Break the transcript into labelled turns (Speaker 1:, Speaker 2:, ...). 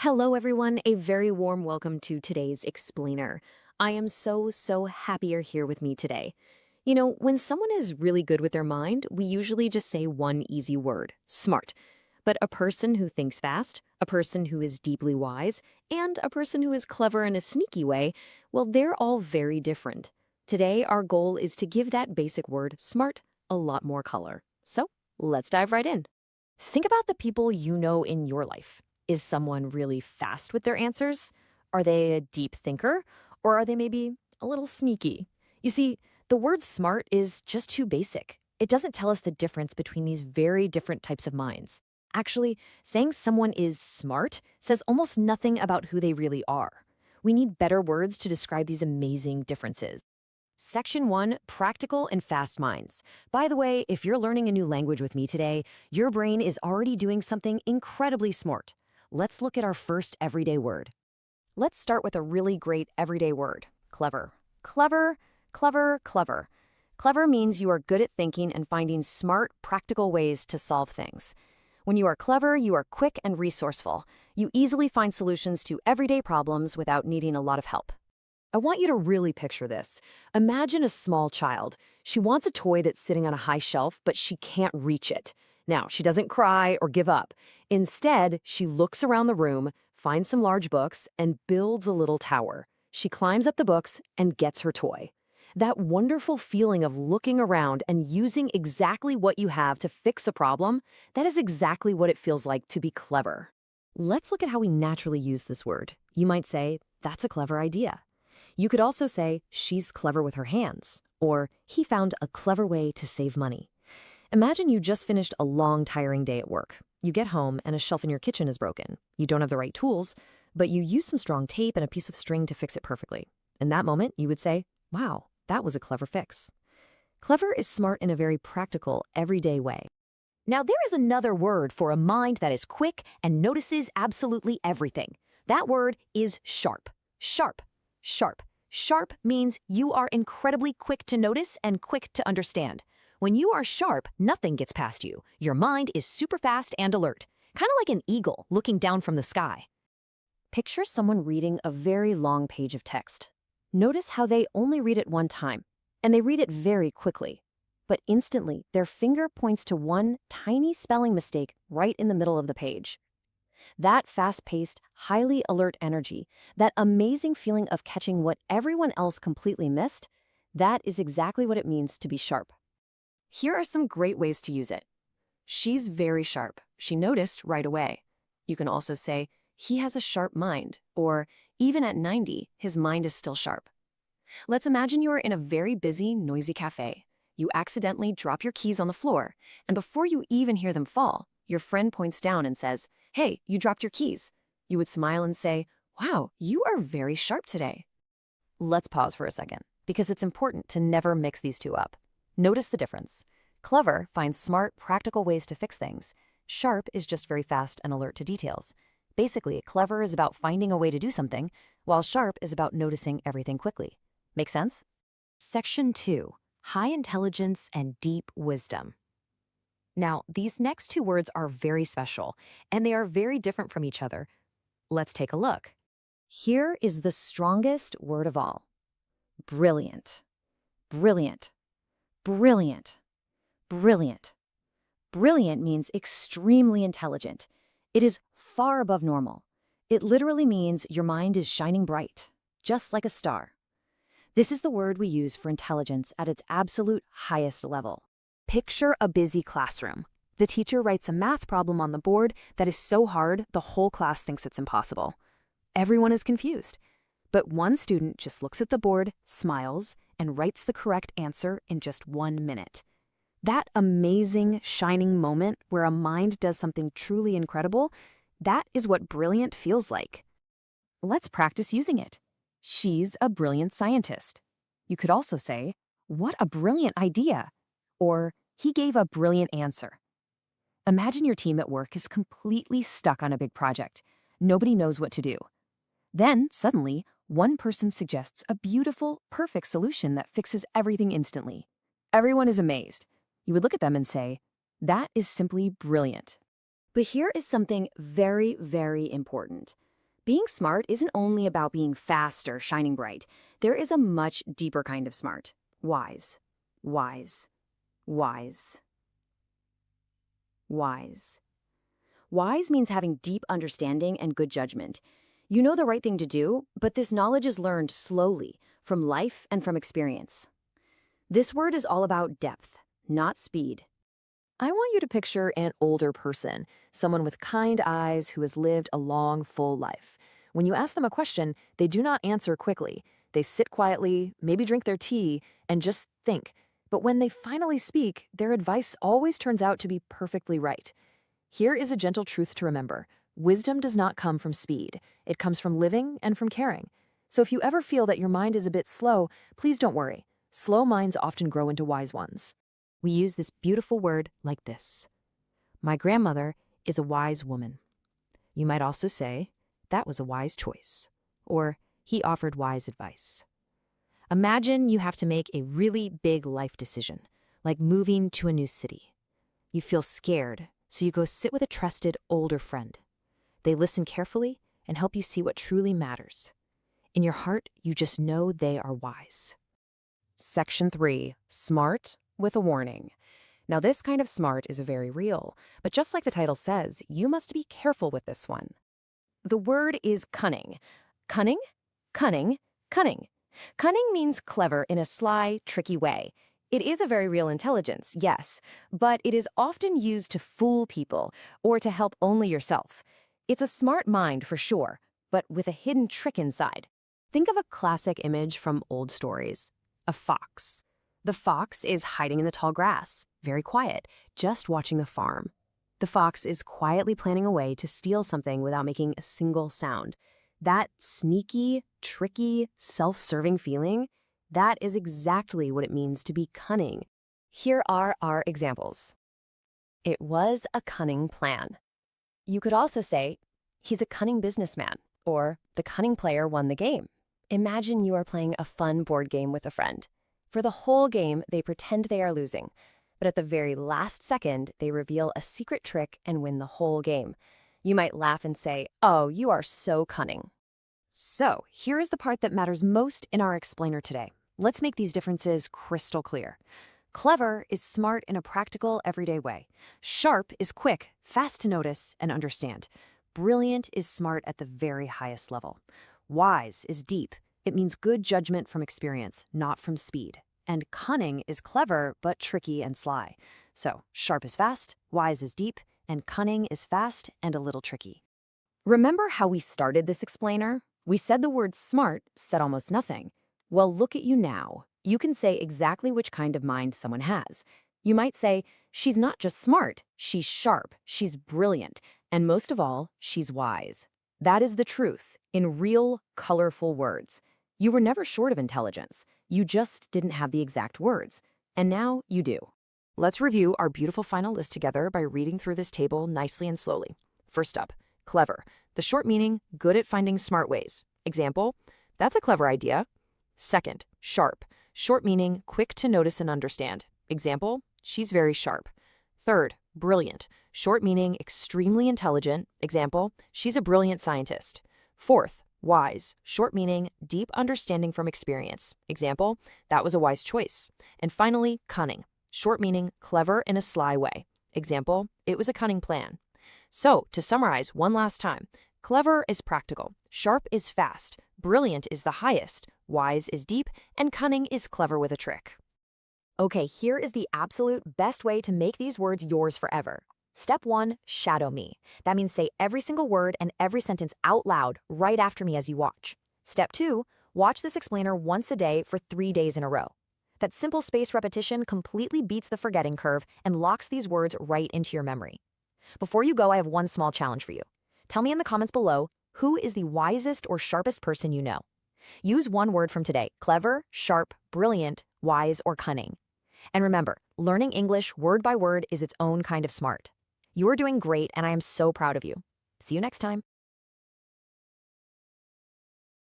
Speaker 1: Hello, everyone. A very warm welcome to today's explainer. I am so happy you're here with me today. When someone is really good with their mind, we usually just say one easy word, smart. But a person who thinks fast, a person who is deeply wise, and a person who is clever in a sneaky way, well, they're all very different. Today, our goal is to give that basic word, smart, a lot more color. So, let's dive right in. Think about the people you know in your life. Is someone really fast with their answers? Are they a deep thinker? Or are they maybe a little sneaky? You see, the word smart is just too basic. It doesn't tell us the difference between these very different types of minds. Actually, saying someone is smart says almost nothing about who they really are. We need better words to describe these amazing differences. Section 1, Practical and Fast Minds. By the way, if you're learning a new language with me today, your brain is already doing something incredibly smart. Let's look at our first everyday word. Let's start with a really great everyday word, clever. Clever, clever, clever. Clever means you are good at thinking and finding smart, practical ways to solve things. When you are clever, you are quick and resourceful. You easily find solutions to everyday problems without needing a lot of help. I want you to really picture this. Imagine a small child. She wants a toy that's sitting on a high shelf, but she can't reach it. Now, she doesn't cry or give up. Instead, she looks around the room, finds some large books, and builds a little tower. She climbs up the books and gets her toy. That wonderful feeling of looking around and using exactly what you have to fix a problem, that is exactly what it feels like to be clever. Let's look at how we naturally use this word. You might say, that's a clever idea. You could also say, she's clever with her hands, or he found a clever way to save money. Imagine you just finished a long, tiring day at work. You get home and a shelf in your kitchen is broken. You don't have the right tools, but you use some strong tape and a piece of string to fix it perfectly. In that moment, you would say, wow, that was a clever fix. Clever is smart in a very practical, everyday way. Now, there is another word for a mind that is quick and notices absolutely everything. That word is sharp. Sharp. Sharp. Sharp means you are incredibly quick to notice and quick to understand. When you are sharp, nothing gets past you. Your mind is super fast and alert, kind of like an eagle looking down from the sky. Picture someone reading a very long page of text. Notice how they only read it one time, and they read it very quickly. But instantly, their finger points to one tiny spelling mistake right in the middle of the page. That fast-paced, highly alert energy, that amazing feeling of catching what everyone else completely missed, that is exactly what it means to be sharp. Here are some great ways to use it. She's very sharp. She noticed right away. You can also say, he has a sharp mind, or even at 90, his mind is still sharp. Let's imagine you are in a very busy, noisy cafe. You accidentally drop your keys on the floor, and before you even hear them fall, your friend points down and says, hey, you dropped your keys. You would smile and say, wow, you are very sharp today. Let's pause for a second, because it's important to never mix these two up. Notice the difference. Clever finds smart, practical ways to fix things. Sharp is just very fast and alert to details. Basically, clever is about finding a way to do something, while sharp is about noticing everything quickly. Make sense? Section 2, High Intelligence and Deep Wisdom. Now, these next two words are very special, and they are very different from each other. Let's take a look. Here is the strongest word of all. Brilliant. Brilliant. Brilliant. Brilliant. Brilliant means extremely intelligent. It is far above normal. It literally means your mind is shining bright, just like a star. This is the word we use for intelligence at its absolute highest level. Picture a busy classroom. The teacher writes a math problem on the board that is so hard the whole class thinks it's impossible. Everyone is confused. But one student just looks at the board, smiles, and writes the correct answer in just 1 minute. That amazing, shining moment where a mind does something truly incredible, that is what brilliant feels like. Let's practice using it. She's a brilliant scientist. You could also say, what a brilliant idea, or he gave a brilliant answer. Imagine your team at work is completely stuck on a big project. Nobody knows what to do. Then, suddenly, one person suggests a beautiful, perfect solution that fixes everything instantly. Everyone is amazed. You would look at them and say, that is simply brilliant. But here is something very, very important. Being smart isn't only about being fast or shining bright. There is a much deeper kind of smart. Wise. Wise. Wise. Wise. Wise means having deep understanding and good judgment. You know the right thing to do, but this knowledge is learned slowly, from life and from experience. This word is all about depth, not speed. I want you to picture an older person, someone with kind eyes who has lived a long, full life. When you ask them a question, they do not answer quickly. They sit quietly, maybe drink their tea, and just think. But when they finally speak, their advice always turns out to be perfectly right. Here is a gentle truth to remember. Wisdom does not come from speed. It comes from living and from caring. So if you ever feel that your mind is a bit slow, please don't worry. Slow minds often grow into wise ones. We use this beautiful word like this. My grandmother is a wise woman. You might also say, that was a wise choice. Or, he offered wise advice. Imagine you have to make a really big life decision, like moving to a new city. You feel scared, so you go sit with a trusted older friend. They listen carefully and help you see what truly matters. In your heart, you just know they are wise. Section 3. Smart with a warning. Now, this kind of smart is very real, but just like the title says, you must be careful with this one. The word is cunning. Cunning? Cunning? Cunning. Cunning means clever in a sly, tricky way. It is a very real intelligence, yes, but it is often used to fool people or to help only yourself. It's a smart mind for sure, but with a hidden trick inside. Think of a classic image from old stories. A fox. The fox is hiding in the tall grass, very quiet, just watching the farm. The fox is quietly planning a way to steal something without making a single sound. That sneaky, tricky, self-serving feeling, that is exactly what it means to be cunning. Here are our examples. It was a cunning plan. You could also say, he's a cunning businessman, or the cunning player won the game. Imagine you are playing a fun board game with a friend. For the whole game, they pretend they are losing. But at the very last second, they reveal a secret trick and win the whole game. You might laugh and say, oh, you are so cunning. So, here is the part that matters most in our explainer today. Let's make these differences crystal clear. Clever is smart in a practical, everyday way. Sharp is quick, fast to notice and understand. Brilliant is smart at the very highest level. Wise is deep. It means good judgment from experience, not from speed. And cunning is clever, but tricky and sly. So, sharp is fast, wise is deep, and cunning is fast and a little tricky. Remember how we started this explainer? We said the word smart said almost nothing. Well, look at you now. You can say exactly which kind of mind someone has. You might say, she's not just smart, she's sharp, she's brilliant, and most of all, she's wise. That is the truth, in real, colorful words. You were never short of intelligence. You just didn't have the exact words. And now you do. Let's review our beautiful final list together by reading through this table nicely and slowly. First up, clever. The short meaning, good at finding smart ways. Example, that's a clever idea. Second, sharp. Short meaning, quick to notice and understand. Example, she's very sharp. Third, brilliant. Short meaning, extremely intelligent. Example, she's a brilliant scientist. Fourth, wise. Short meaning, deep understanding from experience. Example, that was a wise choice. And finally, cunning. Short meaning, clever in a sly way. Example, it was a cunning plan. So, to summarize one last time, clever is practical, sharp is fast, brilliant is the highest, wise is deep, and cunning is clever with a trick. Okay, here is the absolute best way to make these words yours forever. Step 1, shadow me. That means say every single word and every sentence out loud right after me as you watch. Step 2, watch this explainer once a day for 3 days in a row. That simple spaced repetition completely beats the forgetting curve and locks these words right into your memory. Before you go, I have one small challenge for you. Tell me in the comments below, who is the wisest or sharpest person you know? Use one word from today: clever, sharp, brilliant, wise, or cunning. And remember, learning English word by word is its own kind of smart. You are doing great, and I am so proud of you. See you next time.